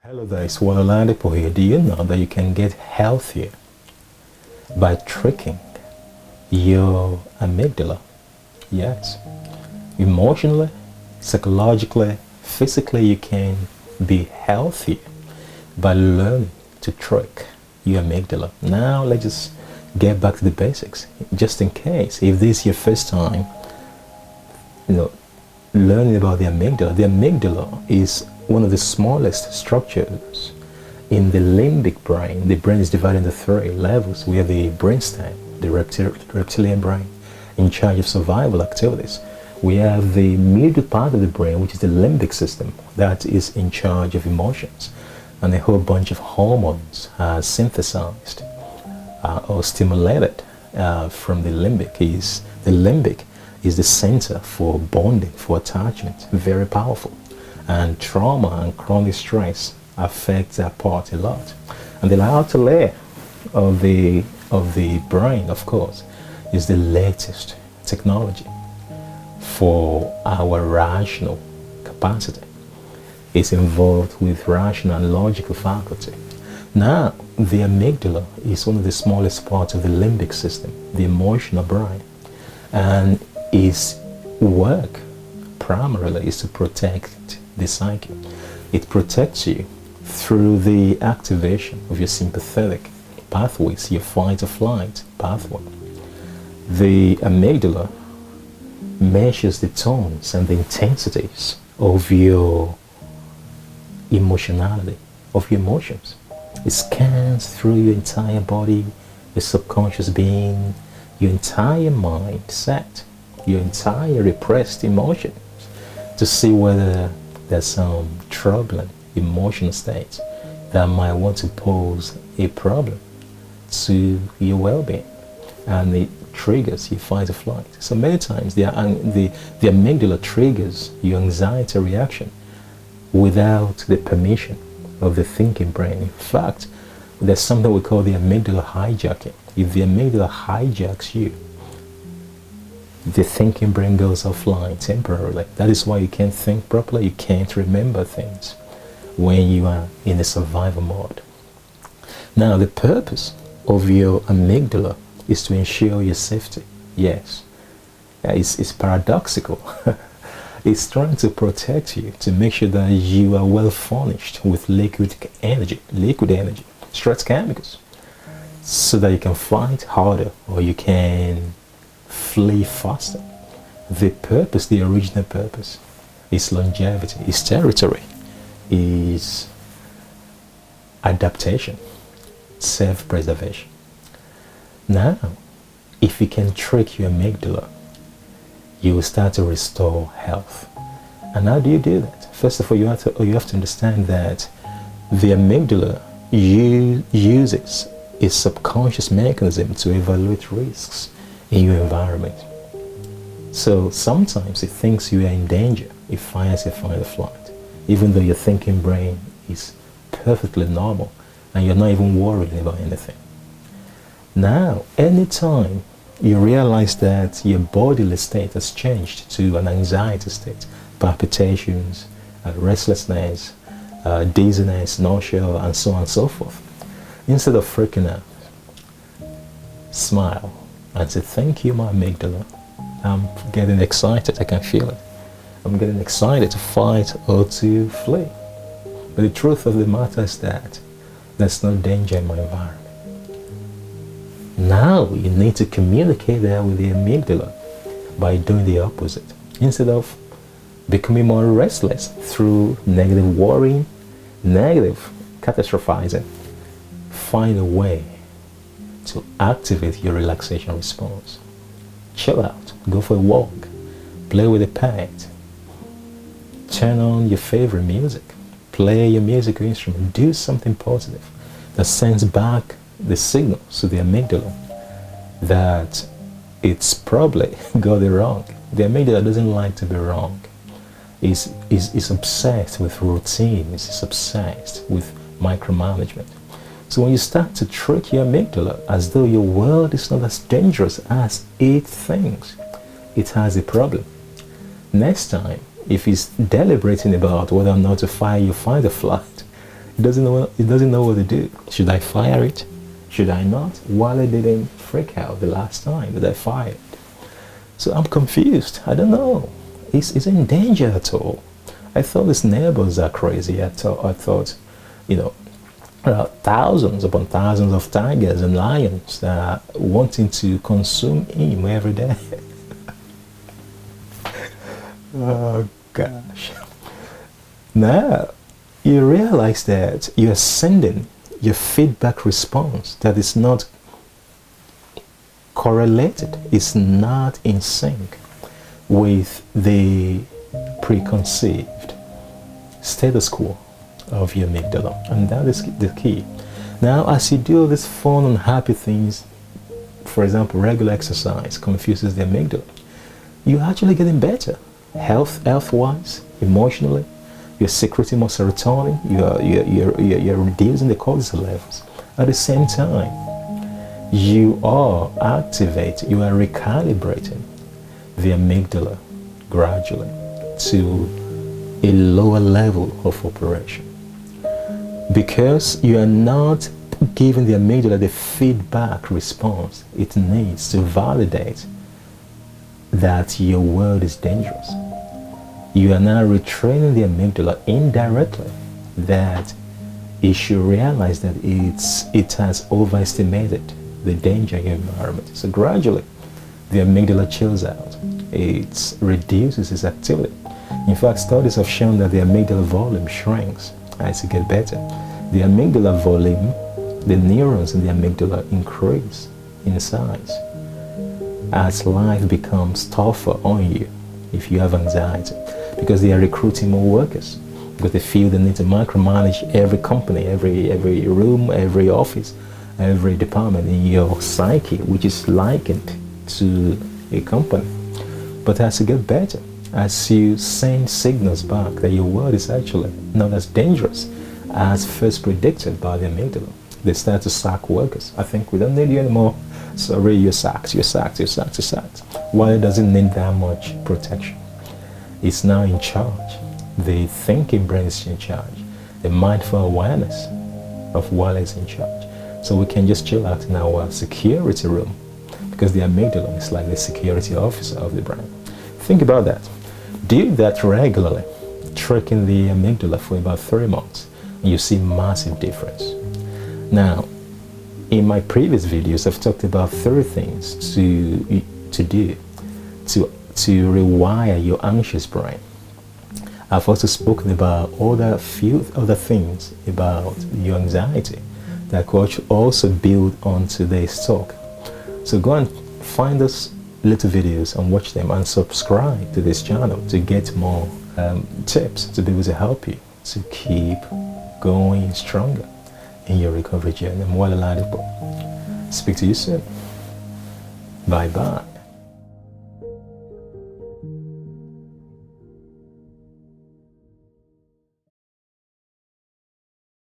Hello there, it's Waloladipo here. Do you know that you can get healthier by tricking your amygdala? Yes. Emotionally, psychologically, physically, you can be healthier by learning to trick your amygdala. Now, let's just get back to the basics. Just in case, if this is your first time, you know, learning about the amygdala is one of the smallest structures in the limbic brain. The brain is divided into three levels. We have the brainstem, the reptilian brain, in charge of survival activities. We have the middle part of the brain, which is the limbic system, that is in charge of emotions. And a whole bunch of hormones are synthesized or stimulated from the limbic. The limbic is the center for bonding, for attachment, very powerful. And trauma and chronic stress affect that part a lot. And the outer layer of the brain, of course, is the latest technology for our rational capacity. It's involved with rational and logical faculty. Now, the amygdala is one of the smallest parts of the limbic system, the emotional brain, and its work primarily is to protect the psyche. It protects you through the activation of your sympathetic pathways, your fight or flight pathway. The amygdala measures the tones and the intensities of your emotionality, of your emotions. It scans through your entire body, your subconscious being, your entire mindset, your entire repressed emotions, to see whether there's some troubling emotional state that might want to pose a problem to your well-being, and it triggers your fight or flight. So many times the amygdala triggers your anxiety reaction without the permission of the thinking brain. In fact, there's something we call the amygdala hijacking. If the amygdala hijacks you, the thinking brain goes offline temporarily. That is why you can't think properly, you can't remember things when you are in a survival mode. Now, the purpose of your amygdala is to ensure your safety. Yes, it's paradoxical. It's trying to protect you, to make sure that you are well furnished with liquid energy, stress chemicals, so that you can fight harder or you can flee faster. The purpose, the original purpose, is longevity, is territory, is adaptation, self-preservation. Now, if you can trick your amygdala, you will start to restore health. And how do you do that? First of all, you have to understand that the amygdala uses a subconscious mechanism to evaluate risks in your environment. So sometimes it thinks you are in danger, it fires a fight or flight, even though your thinking brain is perfectly normal and you're not even worried about anything. Now, anytime you realize that your bodily state has changed to an anxiety state, palpitations, restlessness, dizziness, nausea, and so on and so forth, instead of freaking out, smile and say, "Thank you, my amygdala. I'm getting excited. I can feel it. I'm getting excited to fight or to flee." But the truth of the matter is that there's no danger in my environment. Now you need to communicate that with the amygdala by doing the opposite. Instead of becoming more restless through negative worrying, negative catastrophizing, find a way to activate your relaxation response. Chill out, go for a walk, play with a pet, turn on your favorite music, play your musical instrument, do something positive that sends back the signal to the amygdala that it's probably got it wrong. The amygdala doesn't like to be wrong. It's obsessed with routines, it's obsessed with micromanagement. So when you start to trick your amygdala as though your world is not as dangerous as it thinks, it has a problem. Next time, if it's deliberating about whether or not to fire your fight or flight, It doesn't know what to do. Should I fire it? Should I not? Wally didn't freak out the last time that I fired. So I'm confused. I don't know. Is in danger at all? I thought his neighbors are crazy. I thought, you know, there are thousands upon thousands of tigers and lions that are wanting to consume him every day. Oh gosh. Now you realize that you're sending your feedback response that is not correlated, is not in sync with the preconceived status quo of your amygdala, and that is the key. Now, as you do these fun and happy things, for example, regular exercise confuses the amygdala, you're actually getting better, health-wise, emotionally. You're secreting more serotonin. You're reducing the cortisol levels. At the same time, you are recalibrating the amygdala gradually to a lower level of operation, because you are not giving the amygdala the feedback response it needs to validate that your world is dangerous. You are now retraining the amygdala indirectly that it should realize that it has overestimated the danger in your environment. So gradually, the amygdala chills out. It reduces its activity. In fact, studies have shown that the amygdala volume shrinks as you get better. The amygdala volume, the neurons in the amygdala increase in size as life becomes tougher on you if you have anxiety, because they are recruiting more workers, because they feel the need to micromanage every company, every room, every office, every department in your psyche, which is likened to a company. But as you get better, as you send signals back that your world is actually not as dangerous as first predicted by the amygdala, they start to sack workers. I think we don't need you anymore. Sorry, you're sacked. Why it doesn't need that much protection? It's now in charge. The thinking brain is in charge. The mindful awareness of what is in charge. So we can just chill out in our security room, because the amygdala is like the security officer of the brain. Think about that. Do that regularly, tracking the amygdala for about 3 months, and you see massive difference. Now, in my previous videos, I've talked about 3 things to do to rewire your anxious brain. I've also spoken about few other things about your anxiety that could also build onto this talk. So go and find those little videos and watch them, and subscribe to this channel to get more tips to be able to help you to keep going stronger in your recovery journey. I'm Wale Ladipo. Speak to you soon. Bye bye.